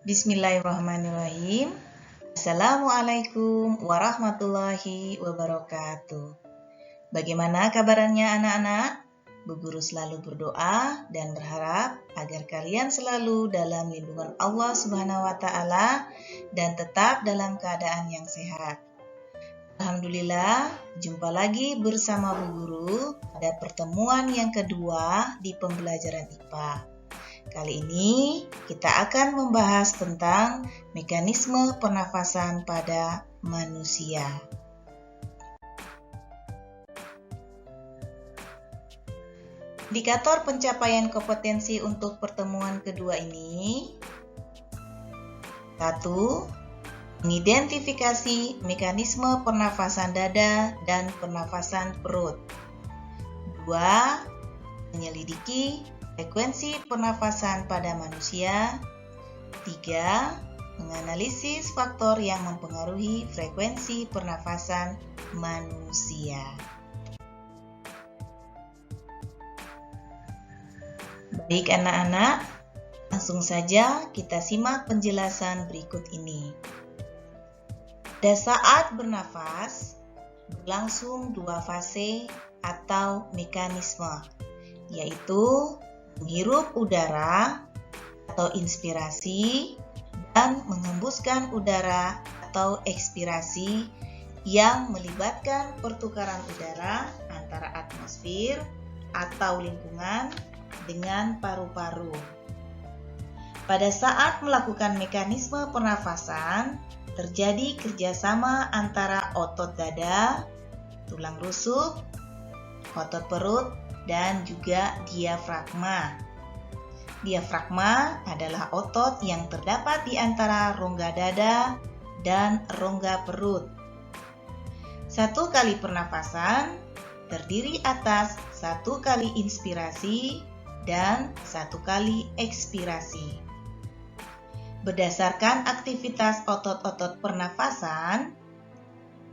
Bismillahirrahmanirrahim. Assalamualaikum warahmatullahi wabarakatuh. Bagaimana kabarnya anak-anak? Bu Guru selalu berdoa dan berharap agar kalian selalu dalam lindungan Allah Subhanahu wa Ta'ala dan tetap dalam keadaan yang sehat. Alhamdulillah, jumpa lagi bersama Bu Guru pada pertemuan yang kedua di pembelajaran IPA. Kali ini kita akan membahas tentang mekanisme pernafasan pada manusia. Indikator pencapaian kompetensi untuk pertemuan kedua ini: 1. Mengidentifikasi mekanisme pernafasan dada dan pernafasan perut. 2. Menyelidiki frekuensi pernafasan pada manusia. 3. Menganalisis faktor yang mempengaruhi frekuensi pernafasan manusia. Baik anak-anak, langsung saja kita simak penjelasan berikut ini. Pada saat bernafas, berlangsung dua fase atau mekanisme, yaitu menghirup udara atau inspirasi dan menghembuskan udara atau ekspirasi yang melibatkan pertukaran udara antara atmosfer atau lingkungan dengan paru-paru. Pada saat melakukan mekanisme pernafasan, terjadi kerjasama antara otot dada, tulang rusuk, otot perut, dan juga diafragma. Diafragma adalah otot yang terdapat di antara rongga dada dan rongga perut. Satu kali pernafasan terdiri atas satu kali inspirasi dan satu kali ekspirasi. Berdasarkan aktivitas otot-otot pernafasan,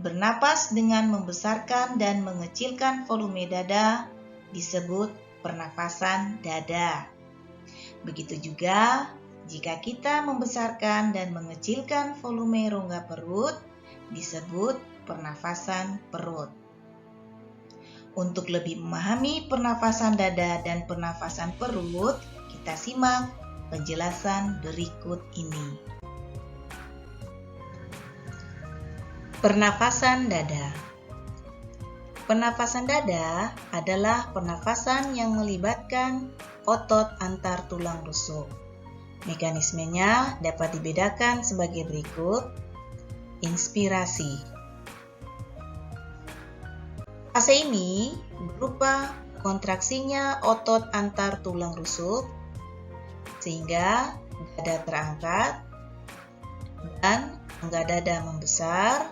bernapas dengan membesarkan dan mengecilkan volume dada disebut pernafasan dada. Begitu juga jika kita membesarkan dan mengecilkan volume rongga perut disebut pernafasan perut. Untuk lebih memahami pernafasan dada dan pernafasan perut, kita simak penjelasan berikut ini. Pernafasan dada. Pernafasan dada adalah pernafasan yang melibatkan otot antar tulang rusuk. Mekanismenya dapat dibedakan sebagai berikut. Inspirasi. Fase ini berupa kontraksinya otot antar tulang rusuk sehingga dada terangkat dan rongga dada membesar.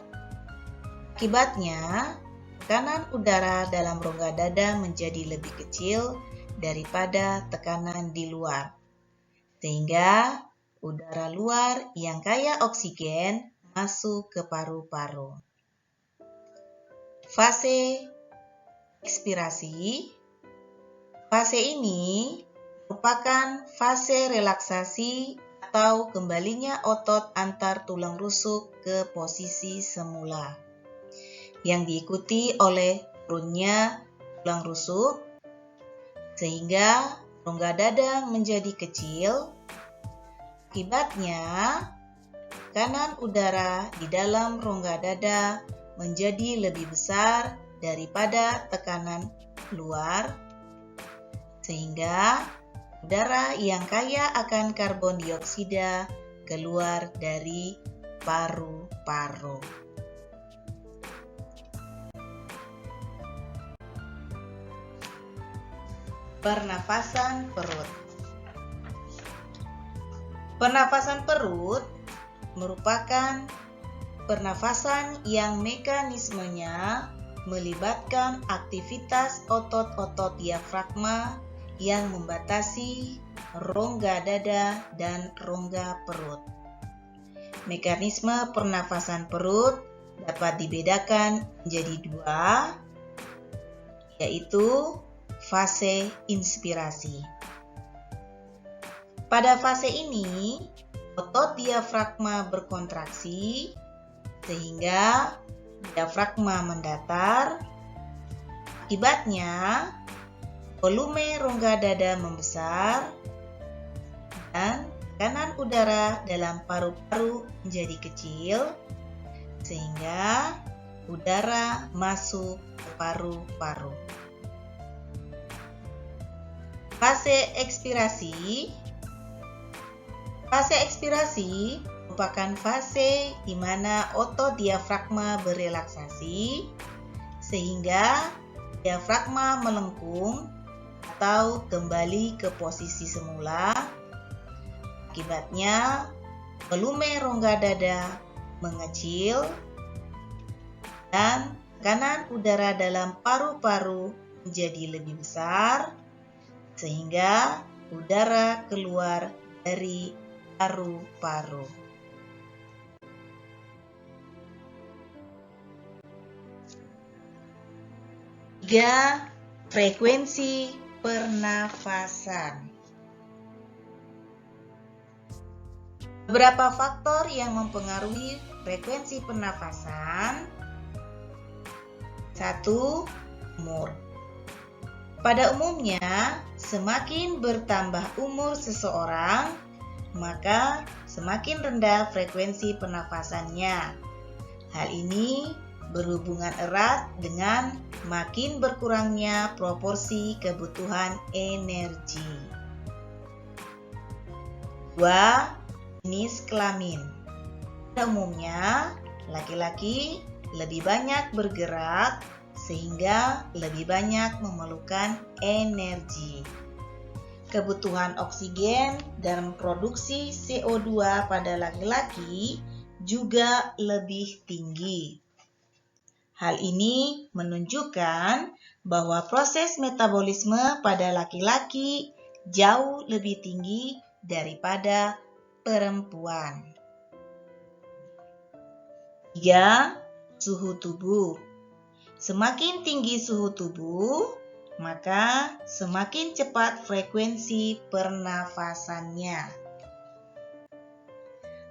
Akibatnya, tekanan udara dalam rongga dada menjadi lebih kecil daripada tekanan di luar, sehingga udara luar yang kaya oksigen masuk ke paru-paru. Fase ekspirasi. Fase ini merupakan fase relaksasi atau kembalinya otot antar tulang rusuk ke posisi semula, yang diikuti oleh turunnya tulang rusuk, sehingga rongga dada menjadi kecil. Akibatnya, tekanan udara di dalam rongga dada menjadi lebih besar daripada tekanan luar, sehingga udara yang kaya akan karbon dioksida keluar dari paru-paru. Pernafasan perut. Pernafasan perut merupakan pernafasan yang mekanismenya melibatkan aktivitas otot-otot diafragma yang membatasi rongga dada dan rongga perut. Mekanisme pernafasan perut dapat dibedakan menjadi dua, yaitu fase inspirasi. Pada fase ini, otot diafragma berkontraksi sehingga diafragma mendatar. Akibatnya, volume rongga dada membesar dan tekanan udara dalam paru-paru menjadi kecil sehingga udara masuk ke paru-paru. Fase ekspirasi. Fase ekspirasi merupakan fase di mana otot diafragma berelaksasi sehingga diafragma melengkung atau kembali ke posisi semula. Akibatnya, volume rongga dada mengecil dan tekanan udara dalam paru-paru menjadi lebih besar sehingga udara keluar dari paru-paru. Tiga, frekuensi pernafasan. Beberapa faktor yang mempengaruhi frekuensi pernafasan. 1. Umur. Pada umumnya, semakin bertambah umur seseorang, maka semakin rendah frekuensi pernafasannya. Hal ini berhubungan erat dengan makin berkurangnya proporsi kebutuhan energi. 2. Jenis kelamin. Pada umumnya, laki-laki lebih banyak bergerak sehingga lebih banyak memerlukan energi. Kebutuhan oksigen dan produksi CO2 pada laki-laki juga lebih tinggi. Hal ini menunjukkan bahwa proses metabolisme pada laki-laki jauh lebih tinggi daripada perempuan. 3. Suhu tubuh. Semakin tinggi suhu tubuh, maka semakin cepat frekuensi pernafasannya.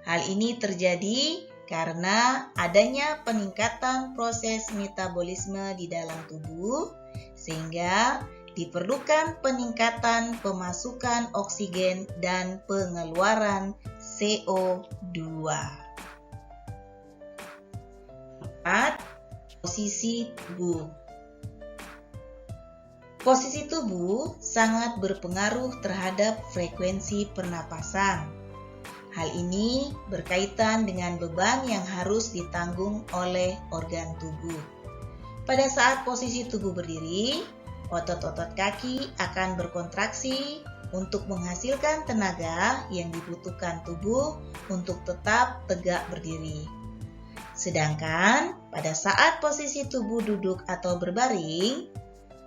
Hal ini terjadi karena adanya peningkatan proses metabolisme di dalam tubuh, sehingga diperlukan peningkatan pemasukan oksigen dan pengeluaran CO2. 4. Posisi tubuh. Posisi tubuh sangat berpengaruh terhadap frekuensi pernapasan. Hal ini berkaitan dengan beban yang harus ditanggung oleh organ tubuh. Pada saat posisi tubuh berdiri, otot-otot kaki akan berkontraksi untuk menghasilkan tenaga yang dibutuhkan tubuh untuk tetap tegak berdiri. Sedangkan pada saat posisi tubuh duduk atau berbaring,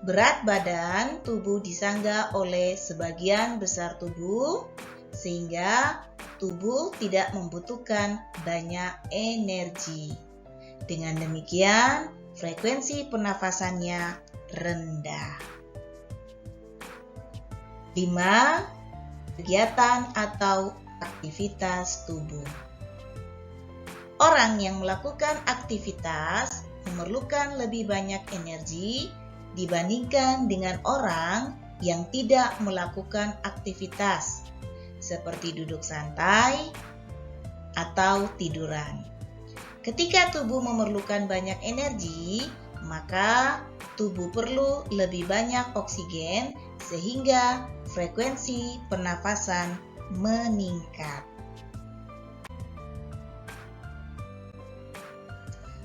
berat badan tubuh disangga oleh sebagian besar tubuh sehingga tubuh tidak membutuhkan banyak energi. Dengan demikian, frekuensi pernafasannya rendah. 5. Kegiatan atau aktivitas tubuh. Orang yang melakukan aktivitas memerlukan lebih banyak energi dibandingkan dengan orang yang tidak melakukan aktivitas, seperti duduk santai atau tiduran. Ketika tubuh memerlukan banyak energi, maka tubuh perlu lebih banyak oksigen sehingga frekuensi pernafasan meningkat.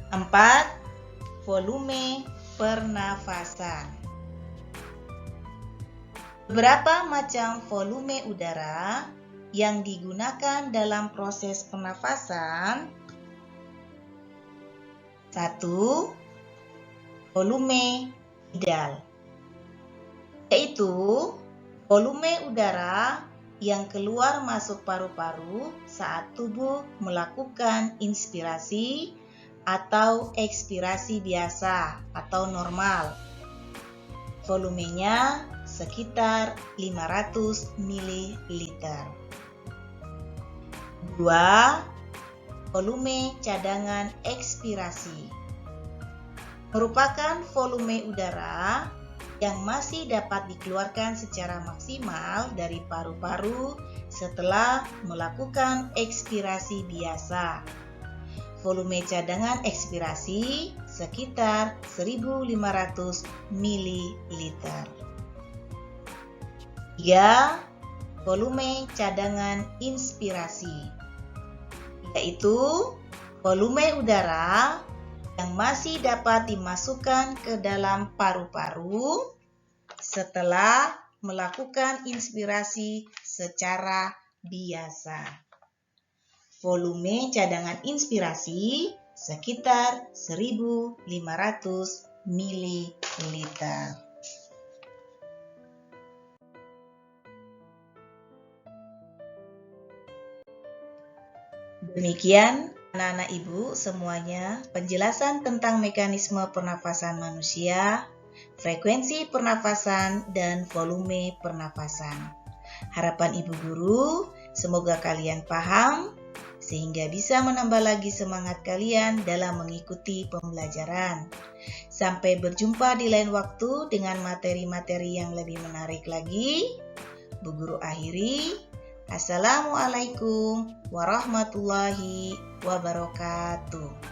4. Volume pernafasan. Beberapa macam volume udara yang digunakan dalam proses pernafasan. 1. Volume ideal, yaitu volume udara yang keluar masuk paru-paru saat tubuh melakukan inspirasi atau ekspirasi biasa atau normal. Volumenya sekitar 500 ml. 2. Volume cadangan ekspirasi merupakan volume udara yang masih dapat dikeluarkan secara maksimal dari paru-paru setelah melakukan ekspirasi biasa. Volume cadangan ekspirasi sekitar 1.500 ml. 3. Volume cadangan inspirasi, yaitu volume udara yang masih dapat dimasukkan ke dalam paru-paru setelah melakukan inspirasi secara biasa. Volume cadangan inspirasi sekitar 1.500 ml. Demikian anak-anak ibu semuanya, penjelasan tentang mekanisme pernafasan manusia, frekuensi pernafasan, dan volume pernafasan. Harapan ibu guru, semoga kalian paham, sehingga bisa menambah lagi semangat kalian dalam mengikuti pembelajaran. Sampai berjumpa di lain waktu dengan materi-materi yang lebih menarik lagi. Bu Guru akhiri. Assalamualaikum warahmatullahi wabarakatuh.